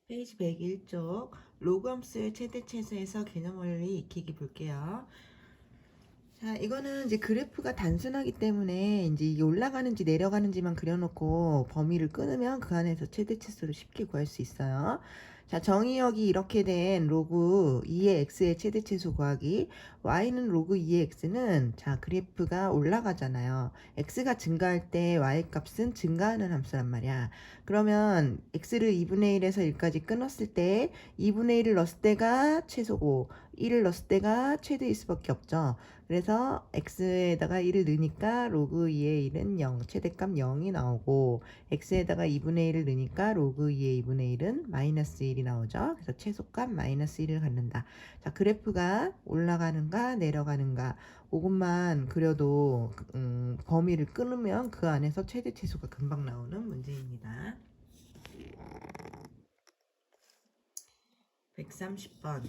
페이지 101쪽 로그함수의 최대 최소에서 개념 원리 익히기 볼게요. 자, 이거는 이제 그래프가 단순하기 때문에 이제 이게 올라가는지 내려가는지만 그려놓고 범위를 끊으면 그 안에서 최대 치수를 쉽게 구할 수 있어요. 자, 정의역이 이렇게 된 로그 2의 x의 최대 치수 구하기. y는 로그 2의 x는 자, 그래프가 올라가잖아요. x가 증가할 때 y 값은 증가하는 함수란 말이야. 그러면 x를 2분의 1에서 1까지 끊었을 때 2분의 1을 넣었을 때가 최소고 1을 넣었을 때가 최대일 수밖에 없죠. 그래서 x에다가 1을 넣으니까 로그 2의 1은 0, 최대값 0이 나오고 x에다가 2분의 1을 넣으니까 로그 2의 2분의 1은 마이너스 1이 나오죠. 그래서 최소값 마이너스 1을 갖는다. 자, 그래프가 올라가는가 내려가는가 그것만 그려도 범위를 끊으면 그 안에서 최대 치수가 금방 나오는 문제입니다. 130번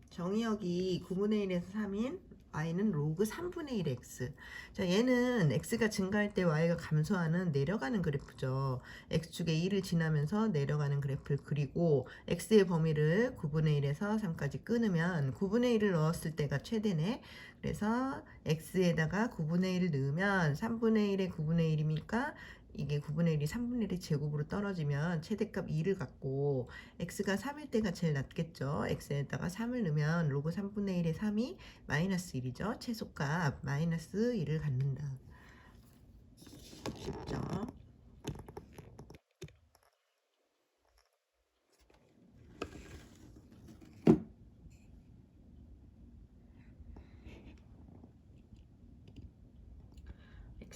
정의역이 9분의 1에서 3인 y는 로그 3분의 1 x. 자, 얘는 x가 증가할 때 y가 감소하는 내려가는 그래프죠. x축에 1을 지나면서 내려가는 그래프를 그리고 x의 범위를 9분의 1에서 3까지 끊으면 9분의 1을 넣었을 때가 최대네. 그래서 x에다가 9분의 1을 넣으면 3분의 1에 9분의 1이니까 이게 9분의 1이 3분의 1의 제곱으로 떨어지면 최대값 2를 갖고 x가 3일 때가 제일 낫겠죠. x에다가 3을 넣으면 로그 3분의 1의 3이 마이너스 1이죠. 최소값 마이너스 1을 갖는다. 쉽죠?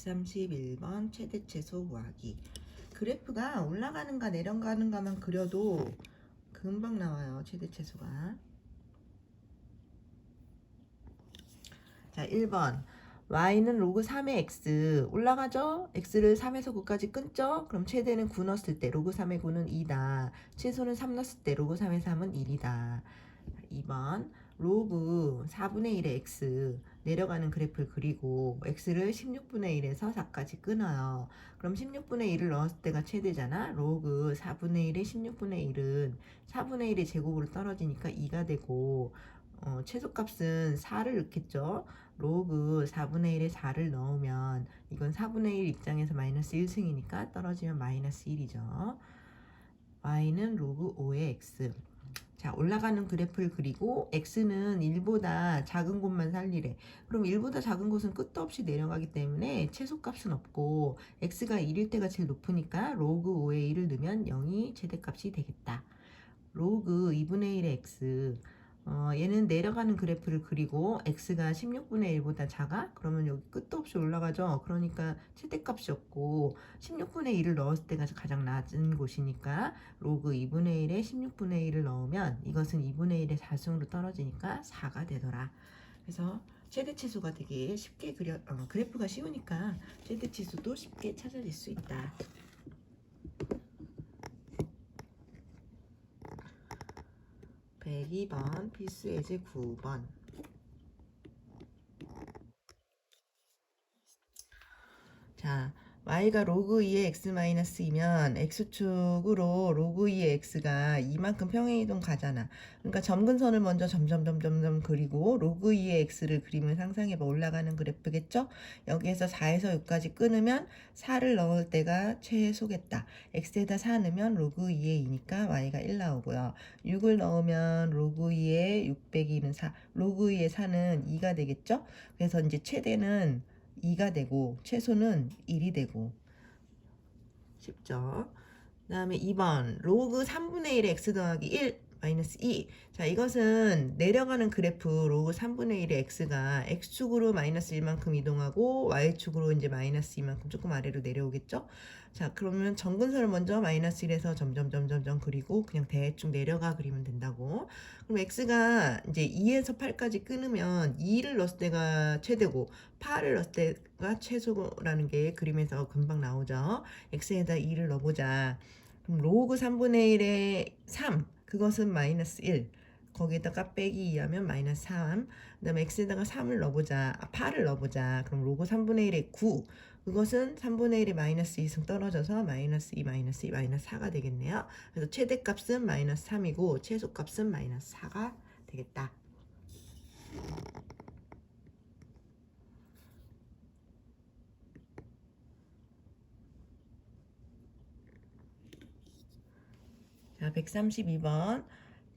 (131번) 최대 최소 구하기. 그래프가 올라가는가 내려가는가만 그려도 금방 나와요. 최대 최소가. 자, 1번 y는 로그 3의 x 올라가죠? x를 3에서 9까지 끊죠? 그럼 최대는 9 넣었을 때 로그 3의 9는 2다. 최소는 3 넣었을 때 로그 3의 3은 1이다. 2번 로그 4분의 1의 x 내려가는 그래프를 그리고 x를 16분의 1에서 4까지 끊어요. 그럼 16분의 1을 넣었을 때가 최대잖아. 로그 4분의 1의 16분의 1은 4분의 1의 제곱으로 떨어지니까 2가 되고 최소값은 4를 넣겠죠. 로그 4분의 1에 4를 넣으면 이건 4분의 1 입장에서 마이너스 1승이니까 떨어지면 마이너스 1이죠. y는 로그 5의 x. 자, 올라가는 그래프를 그리고 x는 1보다 작은 곳만 살리래. 그럼 1보다 작은 곳은 끝도 없이 내려가기 때문에 최소값은 없고 x가 1일 때가 제일 높으니까 로그 5의 1을 넣으면 0이 최대값이 되겠다. 로그 2분의 1의 x. 얘는 내려가는 그래프를 그리고 x가 16분의 1보다 작아? 그러면 여기 끝도 없이 올라가죠. 그러니까 최대값이 없고 16분의 1을 넣었을 때가 가장 낮은 곳이니까 로그 2분의 1에 16분의 1을 넣으면 이것은 2분의 1의 4승으로 떨어지니까 4가 되더라. 그래서 최대치수가 되게 쉽게 그래프가 쉬우니까 최대치수도 쉽게 찾아질 수 있다. 102번 필수 예제 9번. 자, y가 로그 2의 x-2면 x축으로 로그 2의 x가 이만큼 평행이동 가잖아. 그러니까 점근선을 먼저 점점 그리고 로그 2의 x를 그림을 상상해봐. 올라가는 그래프겠죠? 여기에서 4에서 6까지 끊으면 4를 넣을 때가 최소겠다. x에다 4 넣으면 로그 2의 2니까 y가 1 나오고요. 6을 넣으면 로그 2의 6 빼기 2는 4. 로그 2의 4는 2가 되겠죠? 그래서 이제 최대는 2가 되고 최소는 1이 되고 쉽죠. 그 다음에 2번 로그 3분의 1의 x 더하기 1 마이너스 2. 자, 이것은 내려가는 그래프 로그 3분의 1의 x가 x축으로 마이너스 1만큼 이동하고 y축으로 이제 마이너스 2만큼 조금 아래로 내려오겠죠. 자, 그러면 점근선을 먼저 마이너스 1에서 점점 그리고 그냥 대충 내려가 그리면 된다고. 그럼 x가 이제 2에서 8까지 끊으면 2를 넣었을 때가 최대고 8을 넣었을 때가 최소라는 게 그림에서 금방 나오죠. x에다 2를 넣어보자. 그럼 로그 3분의 1의 3 그것은 마이너스 1 거기에다가 빼기 2하면 마이너스 3. 그 다음에 x에다가 3을 넣어보자. 8을 넣어보자. 그럼 로그 3분의 1의 9 그것은 3분의 1의 마이너스 2승 떨어져서 마이너스 2, 마이너스 2, 마이너스 4가 되겠네요. 그래서 최대값은 마이너스 3이고 최소값은 마이너스 4가 되겠다. 자, 132번.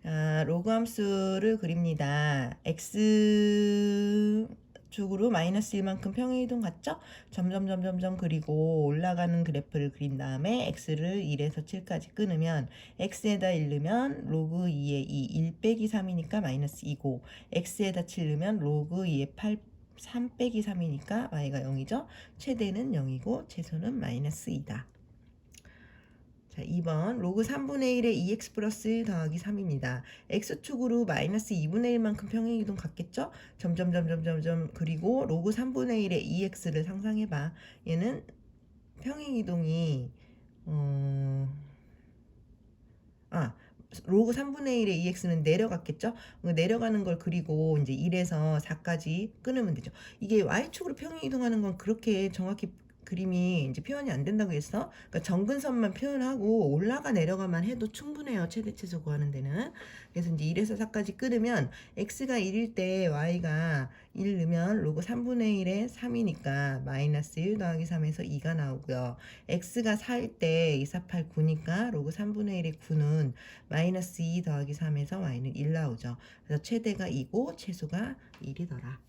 자, 로그 함수를 그립니다. x 축으로 마이너스 1만큼 평행이동 같죠? 점점 그리고 올라가는 그래프를 그린 다음에 x를 1에서 7까지 끊으면 x에다 1 넣으면 로그 2의 2, 1 빼기 3이니까 마이너스 2고 x에다 7 넣으면 로그 2의 8, 3 빼기 3이니까 y가 0이죠? 최대는 0이고 최소는 마이너스 2다. 자, 2번 로그 3분의 1의 2x 플러스 1 더하기 3입니다. x축으로 마이너스 2분의 1만큼 평행이동 같겠죠? 점점 그리고 로그 3분의 1의 2x를 상상해봐. 얘는 평행이동이 로그 3분의 1의 2x는 내려갔겠죠? 내려가는 걸 그리고 이제 1에서 4까지 끊으면 되죠. 이게 y축으로 평행이동하는 건 그렇게 정확히 그림이 이제 표현이 안 된다고 했어. 그러니까 정근선만 표현하고 올라가 내려가만 해도 충분해요. 최대 최소 구하는 데는. 그래서 이제 1에서 4까지 끊으면 x가 1일 때 y가 1 넣으면 로그 3분의 1에 3이니까 마이너스 1 더하기 3에서 2가 나오고요. x가 4일 때 2, 4, 8, 9니까 로그 3분의 1의 9는 마이너스 2 더하기 3에서 y는 1 나오죠. 그래서 최대가 2고 최소가 1이더라.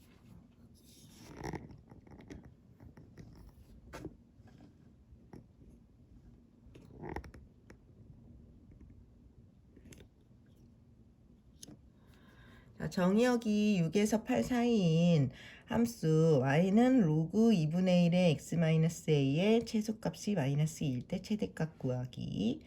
자, 정의역이 6에서 8 사이인 함수 y는 로그 2분의 1의 x-a의 최소값이 마이너스 2일 때 최대값 구하기.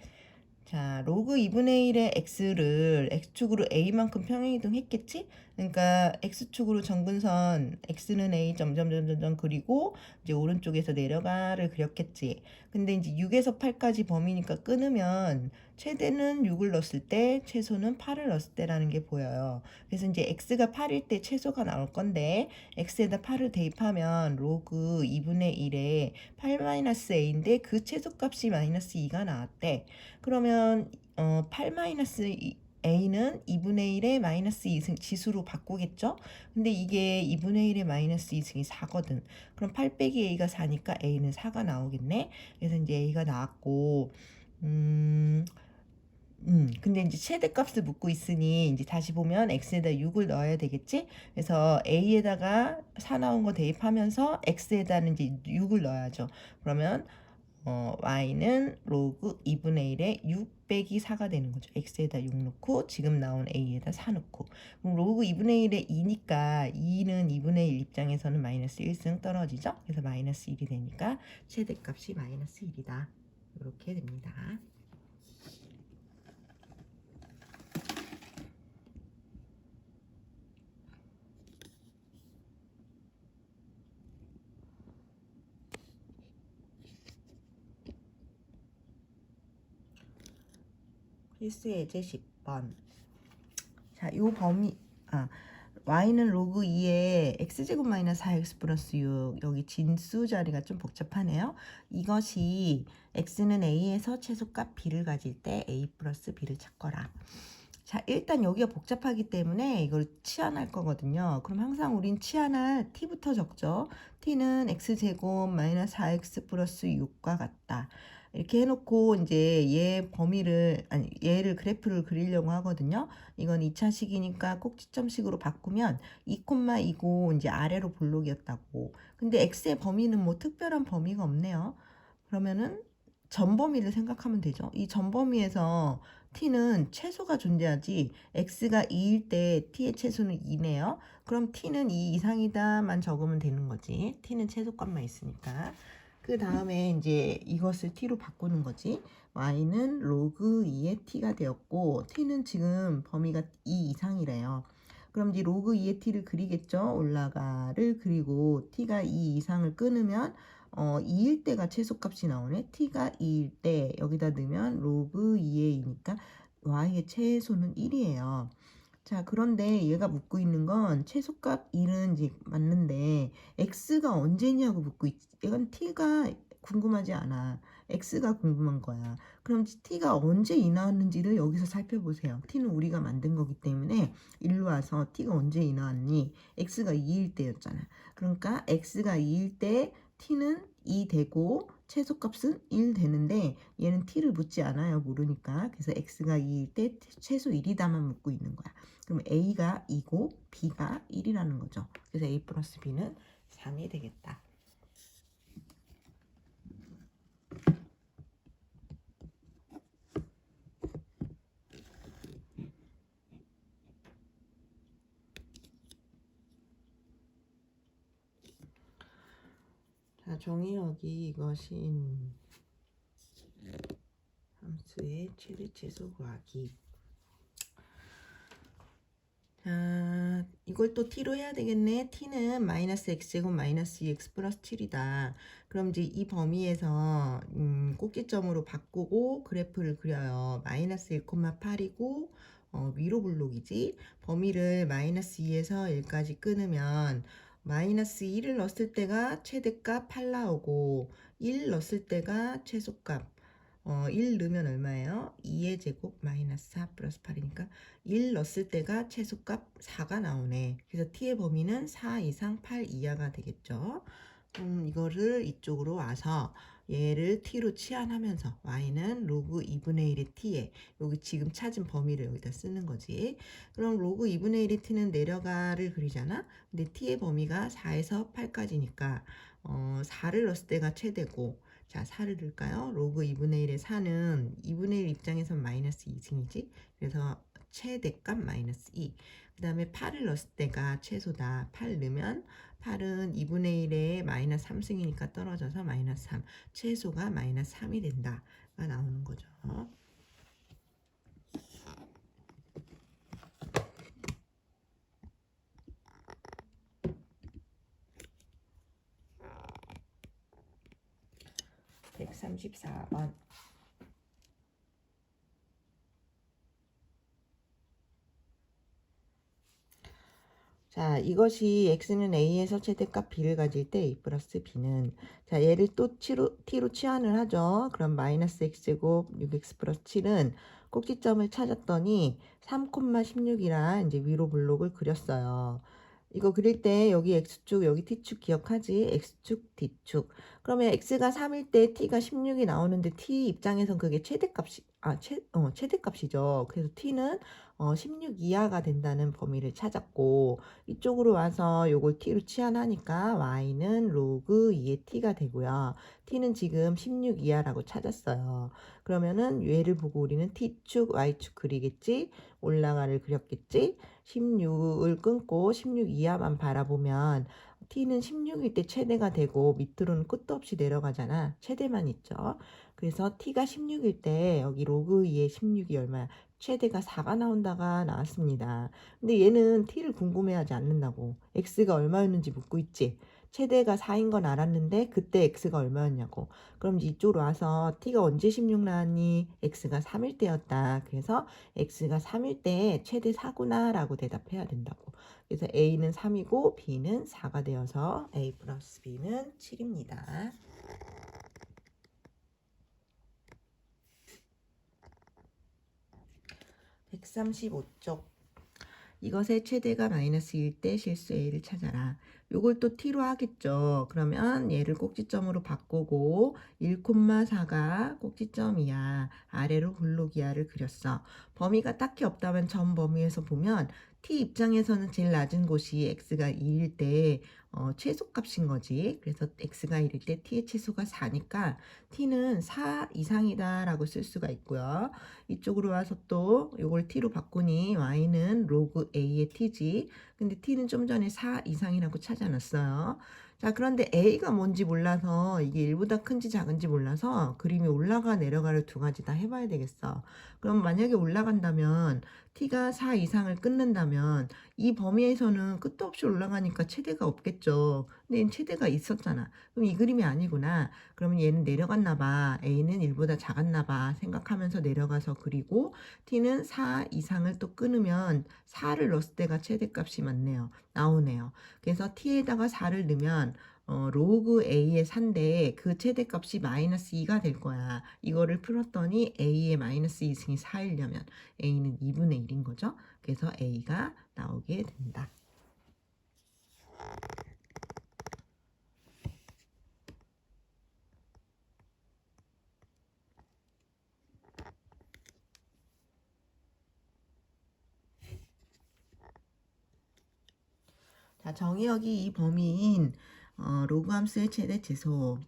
자, 로그 2분의 1의 x를 x축으로 a만큼 평행이동 했겠지? 그러니까 x축으로 정근선 x는 a 점점 그리고 이제 오른쪽에서 내려가를 그렸겠지. 근데 이제 6에서 8까지 범위니까 끊으면 최대는 6을 넣었을 때 최소는 8을 넣었을 때라는 게 보여요. 그래서 이제 x가 8일 때 최소가 나올 건데 x에다 8을 대입하면 로그 2분의 1에 8-a인데 그 최소값이 마이너스 2가 나왔대. 그러면 8-a는 2분의 1의 마이너스 2승 지수로 바꾸겠죠? 근데 이게 2분의 1의 마이너스 2승이 4거든. 그럼 8 빼기 a가 4니까 a는 4가 나오겠네. 그래서 이제 a가 나왔고 근데 이제 최대값을 묻고 있으니 이제 다시 보면 x에다 6을 넣어야 되겠지? 그래서 a에다가 4 나온 거 대입하면서 x에다는 이제 6을 넣어야죠. 그러면 y는 로그 2분의 1에 6 빼기 4가 되는 거죠. x에다 6 넣고 지금 나온 a에다 4 넣고 그럼 로그 2분의 1에 2니까 2는 2분의 1 입장에서는 마이너스 1승 떨어지죠. 그래서 마이너스 1이 되니까 최대값이 마이너스 1이다. 이렇게 됩니다. 필수 예제 10번. 자, 요 범위, y는 로그 2에 x제곱 마이너스 4x 플러스 6, 여기 진수 자리가 좀 복잡하네요. 이것이 x는 a에서 최소값 b를 가질 때 a 플러스 b를 찾거라. 자, 일단 여기가 복잡하기 때문에 이걸 치환할 거거든요. 그럼 항상 우린 치환할 t부터 적죠. t는 x제곱 마이너스 4x 플러스 6과 같다. 이렇게 해놓고 이제 얘를 그래프를 그리려고 하거든요. 이건 2차식이니까 꼭지점식으로 바꾸면 2,2고 이제 아래로 볼록이었다고. 근데 x의 범위는 뭐 특별한 범위가 없네요. 그러면은 전범위를 생각하면 되죠. 이 전범위에서 t는 최소가 존재하지 x가 2일 때 t의 최소는 2네요. 그럼 t는 2 이상이다만 적으면 되는 거지. t는 최소값만 있으니까. 그 다음에 이제 이것을 t로 바꾸는 거지. y는 로그 2의 t가 되었고 t는 지금 범위가 2 이상이래요. 그럼 이제 로그 2의 t를 그리겠죠. 올라가를 그리고 t가 2 이상을 끊으면 2일 때가 최소값이 나오네. t가 2일 때 여기다 넣으면 로그 2의 2니까 y의 최소는 1이에요. 자, 그런데 얘가 묻고 있는 건 최소값 1은 이제 맞는데 x가 언제냐고 묻고 있지. 이건 t가 궁금하지 않아. x가 궁금한 거야. 그럼 t가 언제 인하하는지를 여기서 살펴보세요. t는 우리가 만든 거기 때문에 일로 와서 t가 언제 인하하니 x가 2일 때였잖아. 그러니까 x가 2일 때 t는 2 되고 최소값은 1 되는데 얘는 t를 묻지 않아요. 모르니까. 그래서 x가 2일 때 최소 1이다만 묻고 있는 거야. 그럼 A가 2고 B가 1이라는 거죠. 그래서 A 플러스 B는 3이 되겠다. 자, 정의역이 이것인 함수의 최대 최소 구하기. 자, 이걸 또 t로 해야 되겠네. t는 마이너스 x제곱 마이너스 2x 플러스 7이다. 그럼 이제 이 범위에서 꼭지점으로 바꾸고 그래프를 그려요. 마이너스 1,8이고 위로 블록이지. 범위를 마이너스 2에서 1까지 끊으면 마이너스 1을 넣었을 때가 최대값 8 나오고 1 넣었을 때가 최소값 1 넣으면 얼마예요? 2의 제곱 마이너스 4 플러스 8이니까 1 넣었을 때가 최소값 4가 나오네. 그래서 t의 범위는 4 이상 8 이하가 되겠죠. 이거를 이쪽으로 와서 얘를 t로 치환하면서 y는 로그 2분의 1의 t에 여기 지금 찾은 범위를 여기다 쓰는 거지. 그럼 로그 2분의 1의 t는 내려가를 그리잖아. 근데 t의 범위가 4에서 8까지니까 4를 넣었을 때가 최대고 자, 4를 넣을까요? 로그 2분의 1의 4는 2분의 1 입장에선 마이너스 2승이지. 그래서 최대값 마이너스 2. 그 다음에 8을 넣었을 때가 최소다. 8 넣으면 8은 2분의 1에 마이너스 3승이니까 떨어져서 마이너스 3. 최소가 마이너스 3이 된다가 나오는 거죠. 134번. 자, 이것이 x는 a에서 최대값 b를 가질 때 a 플러스 b는 자, 얘를 또 t로 치환을 하죠. 그럼 마이너스 x제곱 6x 플러스 7은 꼭지점을 찾았더니 3,16이라 이제 위로 블록을 그렸어요. 이거 그릴 때 여기 x축 여기 t축 기억하지? x축 t축. 그러면 x가 3일 때 t가 16이 나오는데 t 입장에선 그게 최대값이 최대값이죠. 그래서 t는 16 이하가 된다는 범위를 찾았고 이쪽으로 와서 요걸 t로 치환하니까 y는 로그 2의 t가 되고요. t는 지금 16 이하라고 찾았어요. 그러면은 얘를 보고 우리는 t축, y축 그리겠지? 올라가를 그렸겠지? 16을 끊고 16 이하만 바라보면 t는 16일 때 최대가 되고 밑으로는 끝도 없이 내려가잖아. 최대만 있죠. 그래서 t가 16일 때 여기 로그 2의 16이 얼마야? 최대가 4가 나온다가 나왔습니다. 근데 얘는 t를 궁금해하지 않는다고. x가 얼마였는지 묻고 있지. 최대가 4인 건 알았는데 그때 x가 얼마였냐고. 그럼 이쪽으로 와서 t가 언제 16 나왔니? x가 3일 때였다. 그래서 x가 3일 때 최대 4구나 라고 대답해야 된다고. 그래서 a는 3이고 b는 4가 되어서 a 플러스 b는 7입니다. 135쪽. 이것의 최대가 마이너스 1 때 실수 a를 찾아라. 요걸 또 t로 하겠죠. 그러면 얘를 꼭지점으로 바꾸고 1,4가 꼭지점이야. 아래로 블록이야를 그렸어. 범위가 딱히 없다면 전 범위에서 보면 t 입장에서는 제일 낮은 곳이 x가 2일 때 최소값인 거지. 그래서 x가 1일 때 t의 최소가 4니까 t는 4 이상이다 라고 쓸 수가 있고요. 이쪽으로 와서 또 요걸 t로 바꾸니 y는 로그 a의 t지. 근데 t는 좀 전에 4 이상이라고 찾아놨어요. 자, 그런데 A가 뭔지 몰라서 이게 1보다 큰지 작은지 몰라서 그림이 올라가 내려가를 두 가지 다 해봐야 되겠어. 그럼 만약에 올라간다면 t가 4 이상을 끊는다면 이 범위에서는 끝도 없이 올라가니까 최대가 없겠죠. 근데 얘는 최대가 있었잖아. 그럼 이 그림이 아니구나. 그러면 얘는 내려갔나 봐. A는 1보다 작았나 봐 생각하면서 내려가서 그리고 t는 4 이상을 또 끊으면 4를 넣었을 때가 최대값이 나오네요. 그래서 t에다가 4를 넣으면 로그 a의 4인데 그 최대값이 마이너스 2가 될 거야. 이거를 풀었더니 a의 마이너스 2승이 4이려면 a는 2분의 1인 거죠. 그래서 a가 나오게 된다. 자, 정의역이 이 범위인 로그 함수의 최대 최소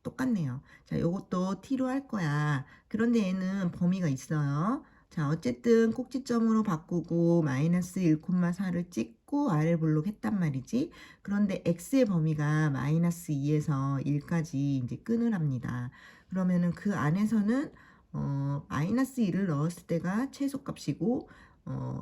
똑같네요. 자, 요것도 t로 할 거야. 그런데 얘는 범위가 있어요. 자, 어쨌든 꼭지점으로 바꾸고 마이너스 1,4를 찍고 아래 볼록 했단 말이지. 그런데 x의 범위가 마이너스 2에서 1까지 이제 끊으랍니다. 그러면은 그 안에서는 마이너스 1을 넣었을 때가 최소값이고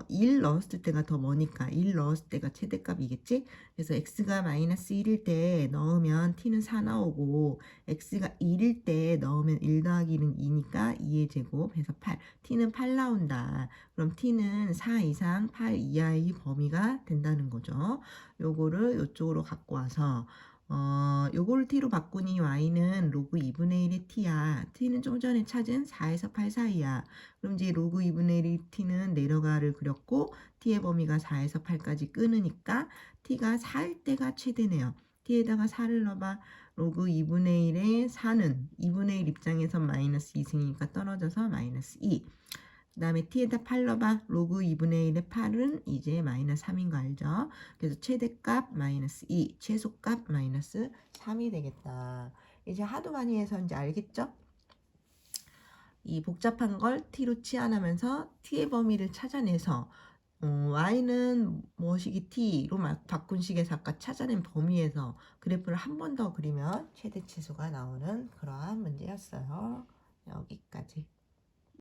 1 넣었을 때가 더 머니까 1 넣었을 때가 최대값이겠지? 그래서 x가 마이너스 1일 때 넣으면 t는 4 나오고 x가 1일 때 넣으면 1 더하기 1은 2니까 2의 제곱 해서 8. t는 8 나온다. 그럼 t는 4 이상 8 이하의 범위가 된다는 거죠. 요거를 요쪽으로 갖고 와서 요거를 t로 바꾸니 y는 로그 2분의 1의 t야. t는 좀 전에 찾은 4에서 8 사이야. 그럼 이제 로그 2분의 1의 t는 내려가를 그렸고 t의 범위가 4에서 8까지 끊으니까 t가 4일 때가 최대네요. t에다가 4를 넣어봐. 로그 2분의 1의 4는 2분의 1 입장에서 마이너스 2승이니까 떨어져서 마이너스 2. 그 다음에 t에다 8 넣어봐. 로그 2분의 1의 8은 이제 마이너스 3인 거 알죠? 그래서 최대값 마이너스 2, 최소값 마이너스 3이 되겠다. 이제 하도 많이 해서 이제 알겠죠? 이 복잡한 걸 t로 치환하면서 t의 범위를 찾아내서 y는 뭐시기 t로 바꾼 식에서 아까 찾아낸 범위에서 그래프를 한 번 더 그리면 최대 치수가 나오는 그러한 문제였어요. 여기까지.